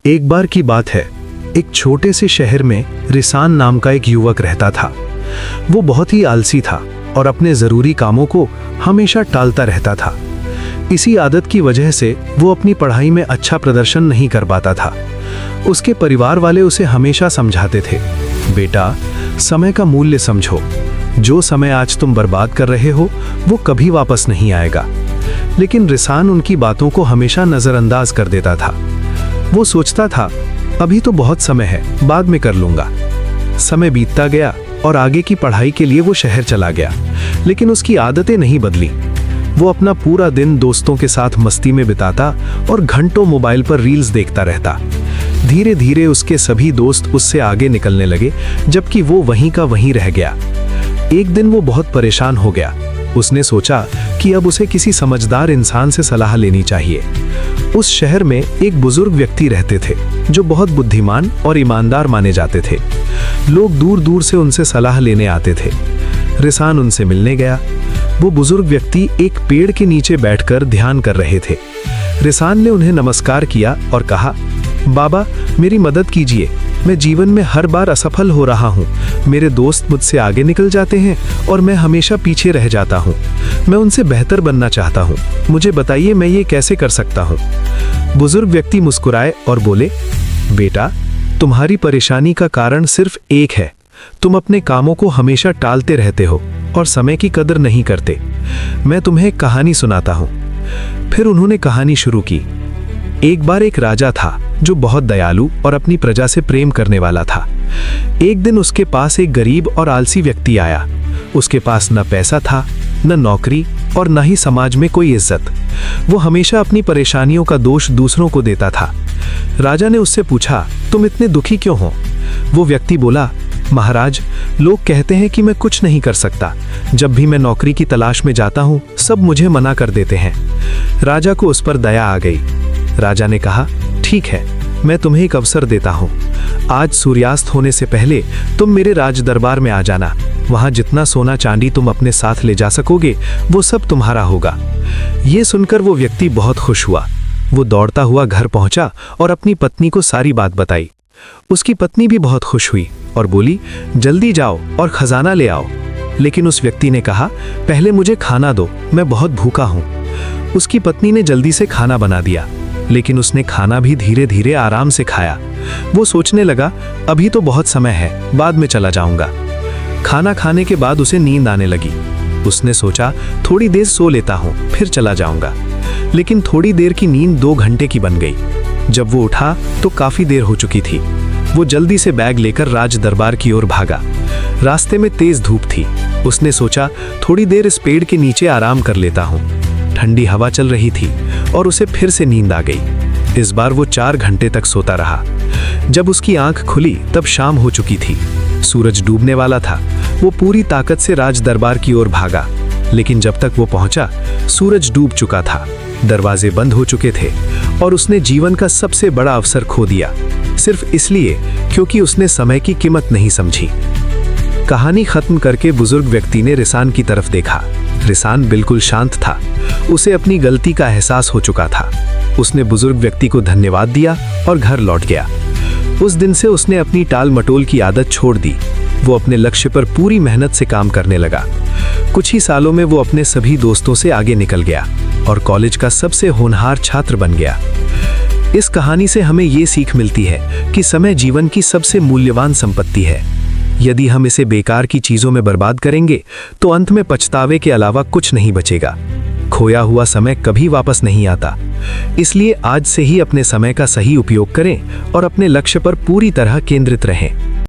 एक बार की बात है, एक छोटे से शहर में रिसान नाम का एक युवक रहता था। वो बहुत ही आलसी था और अपने ज़रूरी कामों को हमेशा टालता रहता था। इसी आदत की वजह से वो अपनी पढ़ाई में अच्छा प्रदर्शन नहीं कर पाता था। उसके परिवार वाले उसे हमेशा समझाते थे, बेटा, समय का मूल्य समझो। जो समय आज तुम बर्बाद कर रहे हो वो कभी वापस नहीं आएगा। लेकिन रिसान उनकी बातों को हमेशा नज़रअंदाज कर देता था। वो सोचता था, अभी तो बहुत समय है, बाद में कर लूंगा। समय बीतता गया और आगे की पढ़ाई के लिए वो शहर चला गया, लेकिन उसकी आदतें नहीं बदली। वो अपना पूरा दिन दोस्तों के साथ मस्ती में बिताता और घंटों मोबाइल पर रील्स देखता रहता। धीरे धीरे उसके सभी दोस्त उससे आगे निकलने लगे, जबकि वो वहीं का वहीं रह गया। एक दिन वो बहुत परेशान हो गया। उसने सोचा कि अब उसे किसी समझदार इंसान से सलाह लेनी चाहिए। उस शहर में एक बुजुर्ग व्यक्ति रहते थे जो बहुत बुद्धिमान और ईमानदार माने जाते थे। लोग दूर दूर से उनसे सलाह लेने आते थे। रिसान उनसे मिलने गया। वो बुजुर्ग व्यक्ति एक पेड़ के नीचे बैठकर ध्यान कर रहे थे। रिसान ने उन्हें नमस्कार किया और कहा, बाबा, मेरी मदद कीजिए। मैं जीवन में हर बार असफल हो रहा हूँ। मेरे दोस्त मुझसे आगे निकल जाते हैं और मैं हमेशा पीछे रह जाता हूँ। मैं उनसे बेहतर बनना चाहता हूँ। मुझे बताइए, मैं ये कैसे कर सकता हूँ? बुजुर्ग व्यक्ति मुस्कुराए और बोले, बेटा, तुम्हारी परेशानी का कारण सिर्फ एक है। तुम अपने कामों को हमेशा टालते रहते हो और समय की कदर नहीं करते। मैं तुम्हें एक कहानी सुनाता हूँ। फिर उन्होंने कहानी शुरू की। एक बार एक राजा था जो बहुत दयालु और अपनी प्रजा से प्रेम करने वाला था। एक दिन उसके पास एक गरीब और आलसी व्यक्ति आया। उसके पास न पैसा था, न नौकरी और न ही समाज में कोई इज्जत। वो हमेशा अपनी परेशानियों का दोष दूसरों को देता था। राजा ने उससे पूछा, तुम इतने दुखी क्यों हो? वो व्यक्ति बोला, महाराज, लोग कहते हैं कि मैं कुछ नहीं कर सकता। जब भी मैं नौकरी की तलाश में जाता हूँ, सब मुझे मना कर देते हैं। राजा को उस पर दया आ गई। राजा ने कहा, ठीक है, मैं तुम्हें एक अवसर देता हूँ। आज सूर्यास्त होने से पहले तुम मेरे राज दरबार में आ जाना। वहाँ जितना सोना चांदी तुम अपने साथ ले जा सकोगे वो सब तुम्हारा होगा। ये सुनकर वो व्यक्ति बहुत खुश हुआ। वो दौड़ता हुआ घर पहुँचा और अपनी पत्नी को सारी बात बताई। उसकी पत्नी भी बहुत खुश हुई और बोली, जल्दी जाओ और खजाना ले आओ। लेकिन उस व्यक्ति ने कहा, पहले मुझे खाना दो, मैं बहुत भूखा हूँ। उसकी पत्नी ने जल्दी से खाना बना दिया, लेकिन उसने खाना भी धीरे धीरे आराम से खाया। वो सोचने लगा, अभी तो बहुत समय है, बाद में चला जाऊंगा। खाना खाने के बाद उसे नींद आने लगी। उसने सोचा, थोड़ी देर सो लेता हूँ, फिर चला जाऊंगा। लेकिन थोड़ी देर की नींद 2 घंटे की बन गई। जब वो उठा तो काफी देर हो चुकी थी। वो जल्दी से बैग लेकर राज दरबार की ओर भागा। रास्ते में तेज धूप थी। उसने सोचा, थोड़ी देर इस पेड़ के नीचे आराम कर लेता हूँ। ठंडी हवा चल रही थी और उसे फिर से नींद आ गई। इस बार वो 4 घंटे तक सोता रहा। जब उसकी आंख खुली तब शाम हो चुकी थी। सूरज डूबने वाला था। वो पूरी ताकत से राज दरबार की ओर भागा, लेकिन जब तक वो पहुंचा, सूरज डूब चुका था। दरवाजे बंद हो चुके थे और उसने जीवन का सबसे बड़ा अवसर खो दिया, सिर्फ इसलिए क्योंकि उसने समय की कीमत नहीं समझी। कहानी खत्म करके बुजुर्ग व्यक्ति ने रिसान की तरफ देखा। रिसान बिल्कुल शांत था। उसे अपनी गलती का एहसास हो चुका था। उसने बुजुर्ग व्यक्ति को धन्यवाद दिया और घर लौट गया। उस दिन से उसने अपनी टाल मटोल की आदत छोड़ दी। वो अपने लक्ष्य पर पूरी मेहनत से काम करने लगा। कुछ ही सालों में वो अपने सभी दोस्तों से आगे निकल गया और कॉलेज का सबसे होनहार छात्र बन गया। इस कहानी से हमें ये सीख मिलती है कि समय जीवन की सबसे मूल्यवान संपत्ति है। यदि हम इसे बेकार की चीजों में बर्बाद करेंगे तो अंत में पछतावे के अलावा कुछ नहीं बचेगा। खोया हुआ समय कभी वापस नहीं आता। इसलिए आज से ही अपने समय का सही उपयोग करें और अपने लक्ष्य पर पूरी तरह केंद्रित रहें।